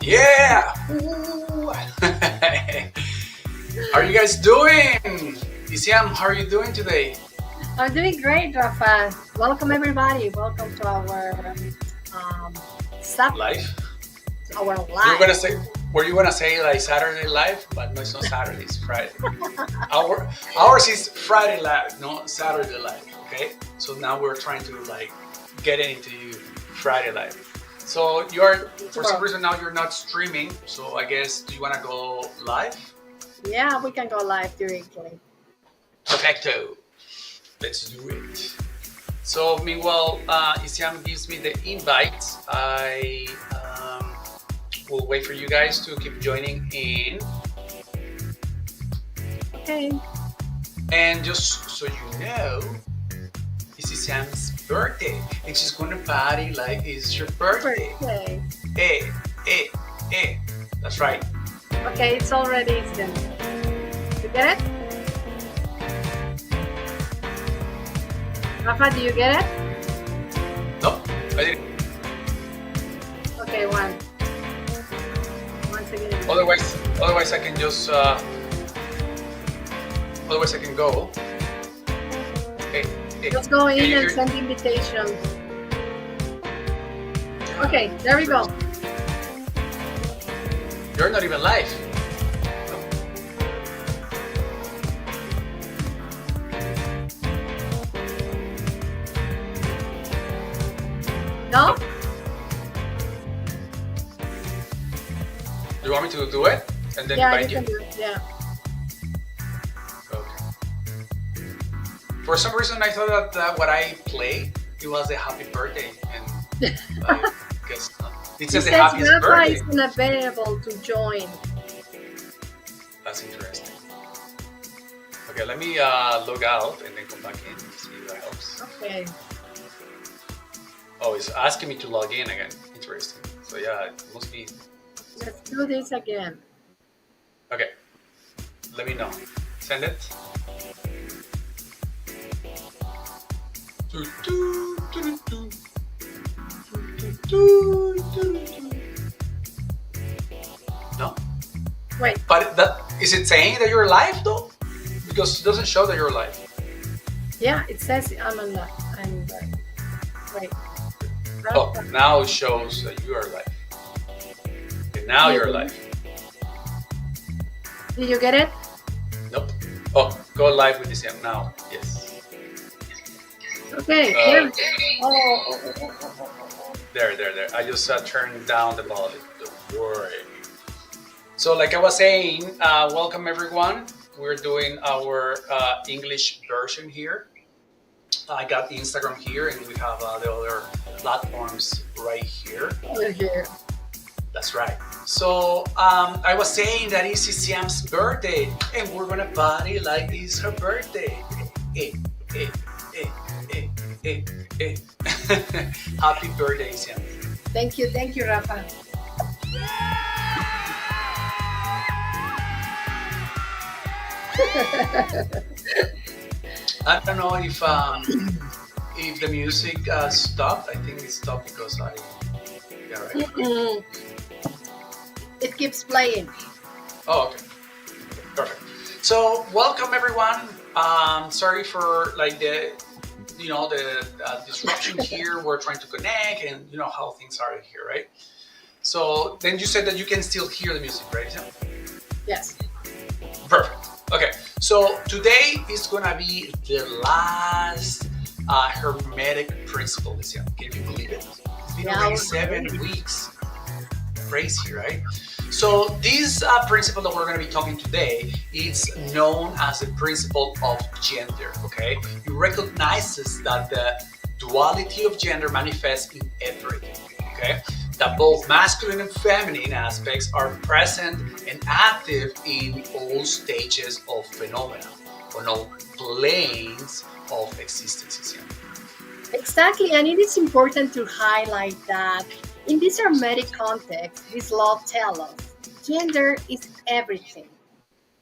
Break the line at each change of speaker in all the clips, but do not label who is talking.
Yeah! Ooh. How are you guys doing? Isiam, how are you doing today?
I'm doing great, Rafa. Welcome, everybody. Welcome to our sub,
Live?
our
You're gonna
live.
say, were you gonna say like Saturday live? But no, it's not Saturday, it's Friday. Ours is Friday live, not Saturday live. Okay, so now we're trying to like get into Friday live. So you're for some
Tomorrow.
reason now you're not streaming. So I guess do you wanna go live?
Yeah, we can go live directly.
Perfecto. Let's do it. So meanwhile, Isiam gives me the invites. I will wait for you guys to keep joining in.
Okay.
And just so you know, it's Isiam's birthday. And she's gonna party like it's your birthday.
Birthday.
Eh, eh, eh. That's right.
Okay, it's already done. You get it? Rafa, do you get it?
No, I didn't.
Okay, once again.
Otherwise I can just. Otherwise I can go. Eh, eh.
Let's go in
Yeah,
and send invitation. Okay, there we go.
You're not even live.
No?
Do you want me to do it and then
Yeah,
invite
you
you?
can do it. Yeah.
Okay. For some reason, I thought that what I played it was a happy birthday, and I guess it
He
says the
says
happiest
Rafa
birthday.
is unavailable to join.
That's interesting. Okay, let me log out and then come back in and see if that helps.
Okay.
Oh, it's asking me to log in again. Interesting. So yeah, it must be.
Let's do this again.
Okay. Let me know. Send it. No?
Wait.
But that is it saying that you're live though? Because it doesn't show that you're live.
Yeah, it says I'm on the. I'm wait.
Oh, now it shows that you are live. Okay, now you're live.
Did you get it?
Nope. Oh, go live with this now. Yes.
Okay. Here. Oh.
There. I just turned down the volume. Don't worry. So, like I was saying, welcome everyone. We're doing our English version here. I got the Instagram here, and we have the other platforms right here.
Over here.
That's right. So I was saying that it's Siam's birthday, and we're gonna party like it's her birthday. Eh, eh, eh, eh, eh, eh. Happy birthday, Siam.
Thank you, Rafa.
I don't know if the music stopped. I think it stopped because I. Yeah, right.
Mm-mm. It keeps playing.
Oh, okay. Perfect. So, welcome everyone. Sorry for like the disruption here. We're trying to connect, and you know how things are here, right? So then you said that you can still hear the music, right?
Yes.
Perfect. Okay. So today is gonna be the last Hermetic principle. Can you believe it? It's been already 7 weeks. Crazy, right? So this principle that we're going to be talking today is known as the principle of gender. Okay, it recognizes that the duality of gender manifests in everything. Okay, that both masculine and feminine aspects are present and active in all stages of phenomena, on all planes of existence.
Exactly, and it is important to highlight that in this Hermetic context, this law tells us gender is everything.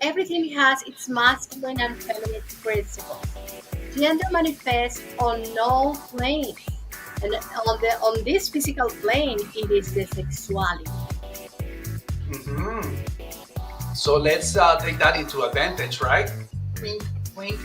Everything has its masculine and feminine principles. Gender manifests on all planes, and on this physical plane, it is the sexuality.
Hmm. So let's take that into advantage, right? Wink, wink.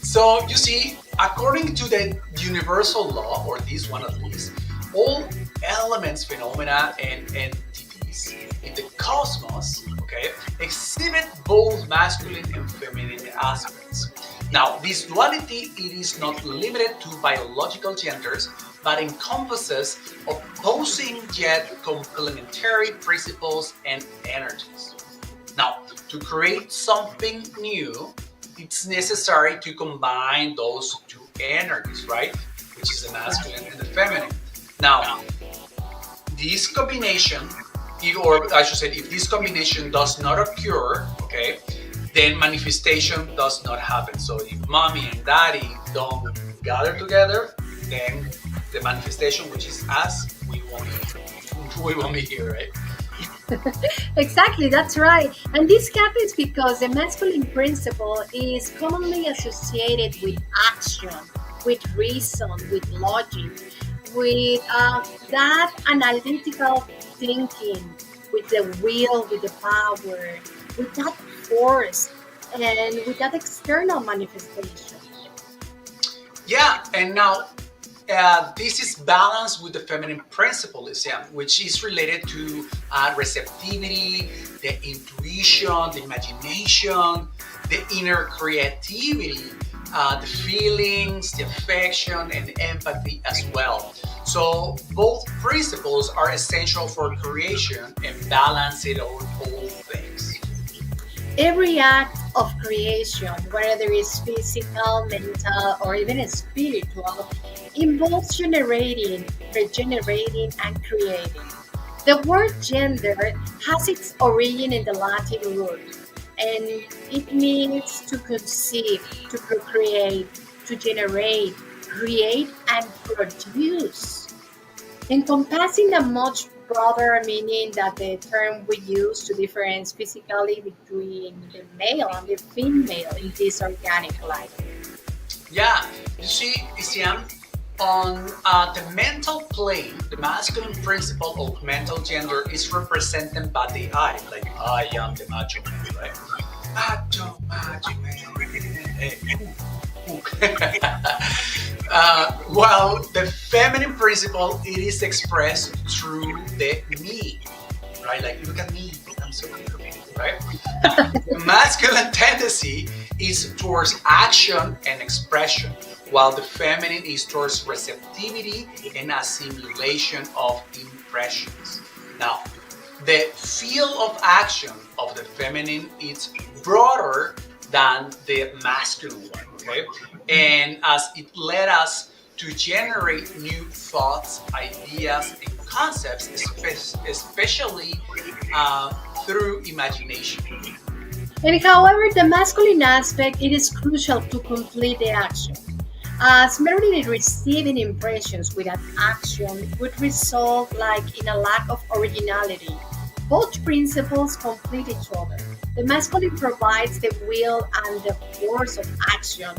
So you see, according to the universal law, or this one at least, all elements, phenomena, and entities in the cosmos, okay, exhibit both masculine and feminine aspects. Now, this duality it is not limited to biological genders, but encompasses opposing yet complementary principles and energies. Now, to create something new, it's necessary to combine those two energies, right? Which is the masculine and the feminine. Now, this combination, or I should say, if this combination does not occur, okay, then manifestation does not happen. So if mommy and daddy don't gather together, then the manifestation, which is us, we won't be here, right?
Exactly, that's right. And this happens because the masculine principle is commonly associated with action, with reason, with logic, with that analytical thinking, with the will, with the power, with that force, and with that external manifestation.
Yeah, and now this is balanced with the feminine principalism, which is related to receptivity, the intuition, the imagination, the inner creativity, the feelings, the affection, and empathy as well. So both principles are essential for creation and balancing all things.
Every act of creation, whether it is physical, mental, or even spiritual, involves generating, regenerating, and creating. The word gender has its origin in the Latin root, and it means to conceive, to procreate, to generate, create, and produce, encompassing a much broader meaning that the term we use to difference physically between the male and the female in this organic life.
Yeah, you see, Isiam, on the mental plane, the masculine principle of mental gender is represented by the I, like I am the macho man, right? Macho man. Hey, ooh, ooh. While the feminine principle, it is expressed through the me, right? Like, look at me, I'm so beautiful, right? Now, the masculine tendency is towards action and expression, while the feminine is towards receptivity and assimilation of impressions. Now, the field of action of the feminine is broader than the masculine one, okay? And as it led us to generate new thoughts, ideas, and concepts, especially through imagination.
And however, the masculine aspect it is crucial to complete the action, as merely receiving impressions without action would result like in a lack of originality. Both principles complete each other. The masculine provides the will and the force of action,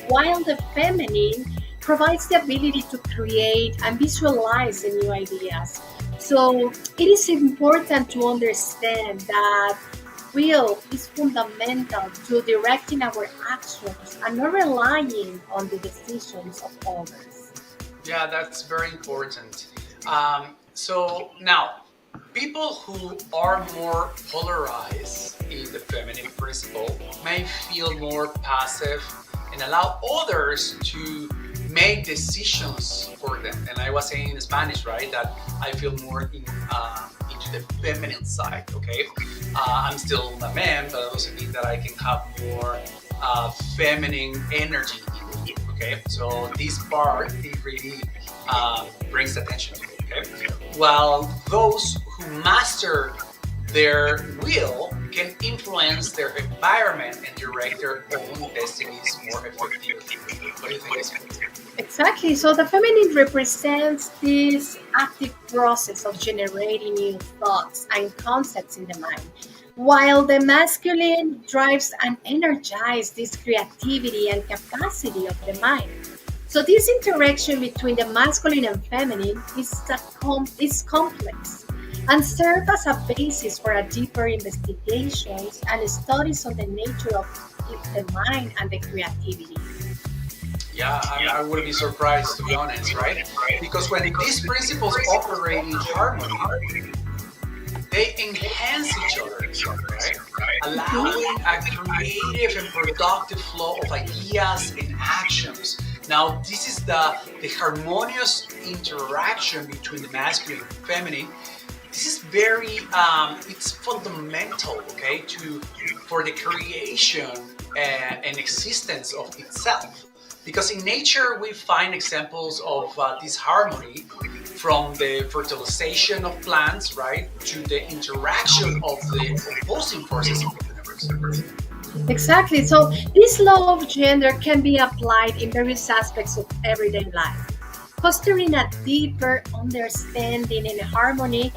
while the feminine provides the ability to create and visualize the new ideas. So it is important to understand that will is fundamental to directing our actions and not relying on the decisions of others.
Yeah, that's very important. So now, people who are more polarized in the feminine principle may feel more passive and allow others to make decisions for them. And I was saying in Spanish, right, that I feel more into the feminine side. Okay, I'm still a man, but it doesn't mean that I can have more feminine energy in me. Okay, so this part it really brings attention to me. Okay, while those who master their will can influence their environment and direct their own destinies more effectively. What do you think, Isabel?
Exactly. So the feminine represents this active process of generating new thoughts and concepts in the mind, while the masculine drives and energizes this creativity and capacity of the mind. So this interaction between the masculine and feminine is complex. and serve as a basis for a deeper investigations and studies on the nature of the mind and the creativity.
Yeah, I would be surprised to be honest, right? Because when these principles operate in harmony, they enhance each other, right? Allowing a creative and productive flow of ideas and actions. Now, this is the harmonious interaction between the masculine and feminine. This is very, it's fundamental, okay, to for the creation and existence of itself. Because in nature, we find examples of this harmony from the fertilization of plants, right, to the interaction of the opposing forces in the universe.
Exactly. So this law of gender can be applied in various aspects of everyday life, fostering a deeper understanding and harmony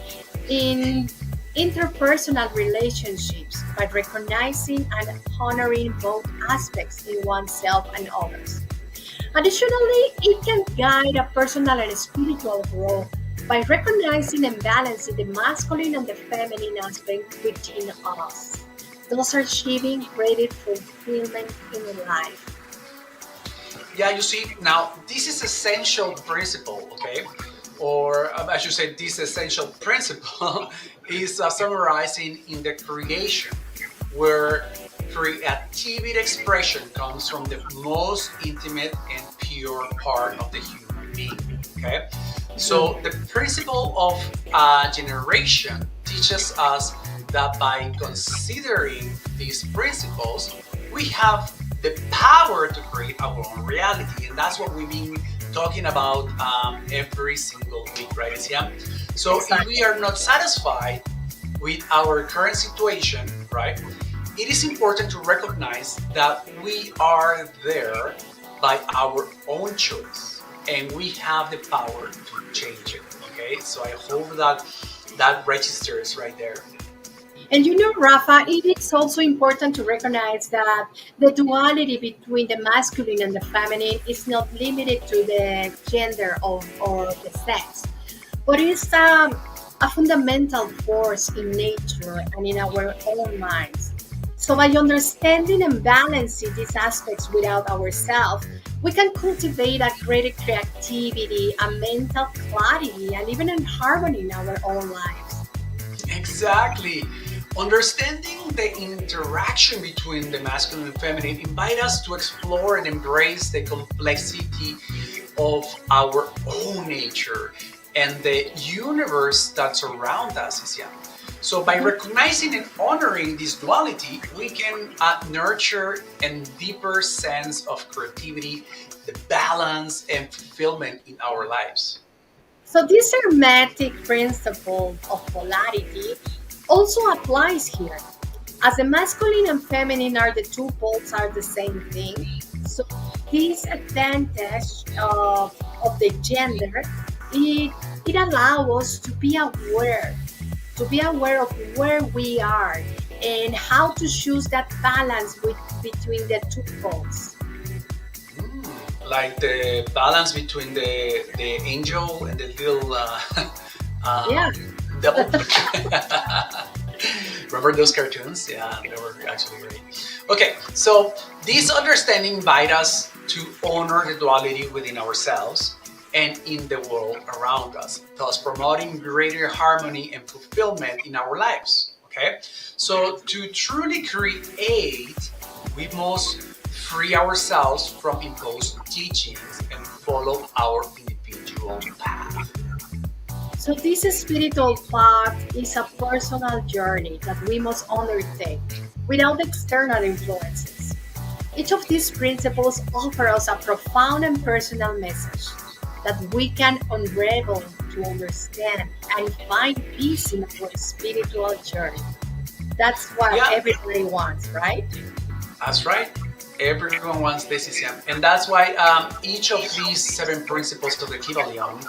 in interpersonal relationships by recognizing and honoring both aspects in oneself and others. Additionally, it can guide a personal and spiritual growth by recognizing and balancing the masculine and the feminine aspect within us, thus achieving greater fulfillment in life.
Yeah, you see, now this is essential principle, okay? Or I should say, this essential principle is summarizing in the creation, where creativity expression comes from the most intimate and pure part of the human being. Okay, so the principle of generation teaches us that by considering these principles, we have the power to create our own reality, and that's what we've been talking about every single week, right, Isiam? So if
Exactly.
we are not satisfied with our current situation, right, it is important to recognize that we are there by our own choice and we have the power to change it. Okay, so I hope that that registers right there.
And you know, Rafa, it is also important to recognize that the duality between the masculine and the feminine is not limited to the gender or the sex, but it's a fundamental force in nature and in our own minds. So, by understanding and balancing these aspects without ourselves, we can cultivate a greater creativity, a mental clarity, and even in harmony in our own lives.
Exactly. Understanding the interaction between the masculine and feminine invite us to explore and embrace the complexity of our own nature and the universe that surrounds us. Is, yeah. So by recognizing and honoring this duality, we can nurture a deeper sense of creativity, the balance and fulfillment in our lives.
So this hermetic principle of polarity also applies here. As the masculine and feminine are the two poles are the same thing. So this advantage of the gender, it allows us to be aware of where we are and how to choose that balance between the two poles.
Like the balance between the angel and the little
Yeah.
devil. Remember those cartoons? Yeah, they were actually great. Okay, so this understanding invite us to honor the duality within ourselves and in the world around us, thus promoting greater harmony and fulfillment in our lives. Okay, so to truly create, we must free ourselves from imposed teachings and follow our individual path.
So this spiritual path is a personal journey that we must undertake without external influences. Each of these principles offer us a profound and personal message that we can unravel to understand and find peace in our spiritual journey. That's what
Yeah,
everybody wants, right?
that's right. Everyone wants decision, and that's why each of these seven principles of the Kybalion,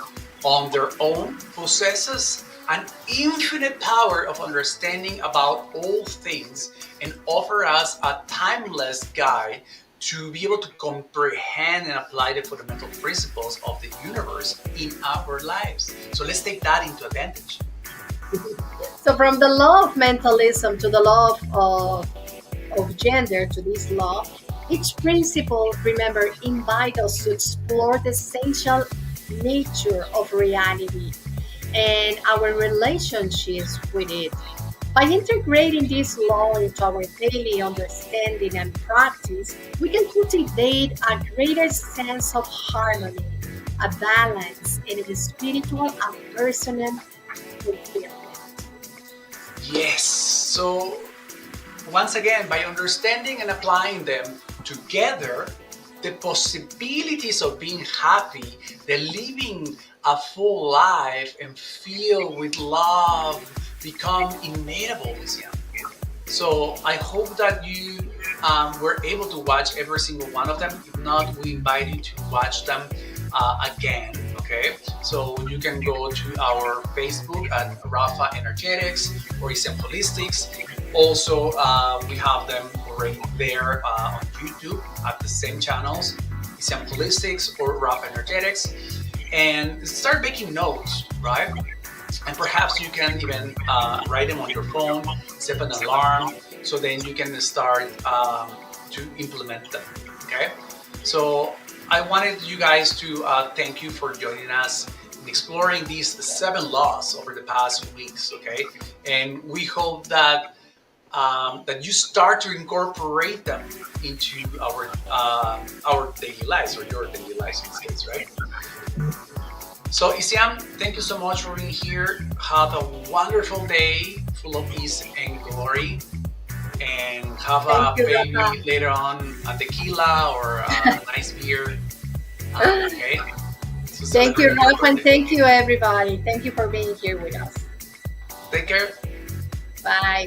on their own, possesses an infinite power of understanding about all things, and offer us a timeless guide to be able to comprehend and apply the fundamental principles of the universe in our lives. So let's take that into advantage.
So from the law of mentalism to the law of gender to this law, each principle, remember, invite us to explore the essential nature of reality and our relationships with it. By integrating this law into our daily understanding and practice, we can cultivate a greater sense of harmony, a balance, and a spiritual and personal fulfillment.
Yes. So once again, by understanding and applying them together, the possibilities of being happy, the living a full life and feel with love become inevitable, Lucia. So I hope that you were able to watch every single one of them. If not, we invite you to watch them again. Okay, so you can go to our Facebook at Rafa Energetics or Isem Holistics. Also, we have them already there on YouTube at the same channels, Isem Holistics or Rafa Energetics, and start making notes, right? And perhaps you can even write them on your phone, set an alarm, so then you can start to implement them. Okay, so I wanted you guys to thank you for joining us in exploring these 7 laws over the past weeks. Okay, and we hope that that you start to incorporate them into our daily lives, or your daily lives in this case, right? So, Isiam, thank you so much for being here. Have a wonderful day full of peace and glory. And have
Thank
a
you,
baby
Rafa.
later on, a tequila or a nice beer. Okay? So
Thank you,
celebrate your
Rafa, and
birthday.
thank you, everybody. Thank you for being here with us.
Take care.
Bye.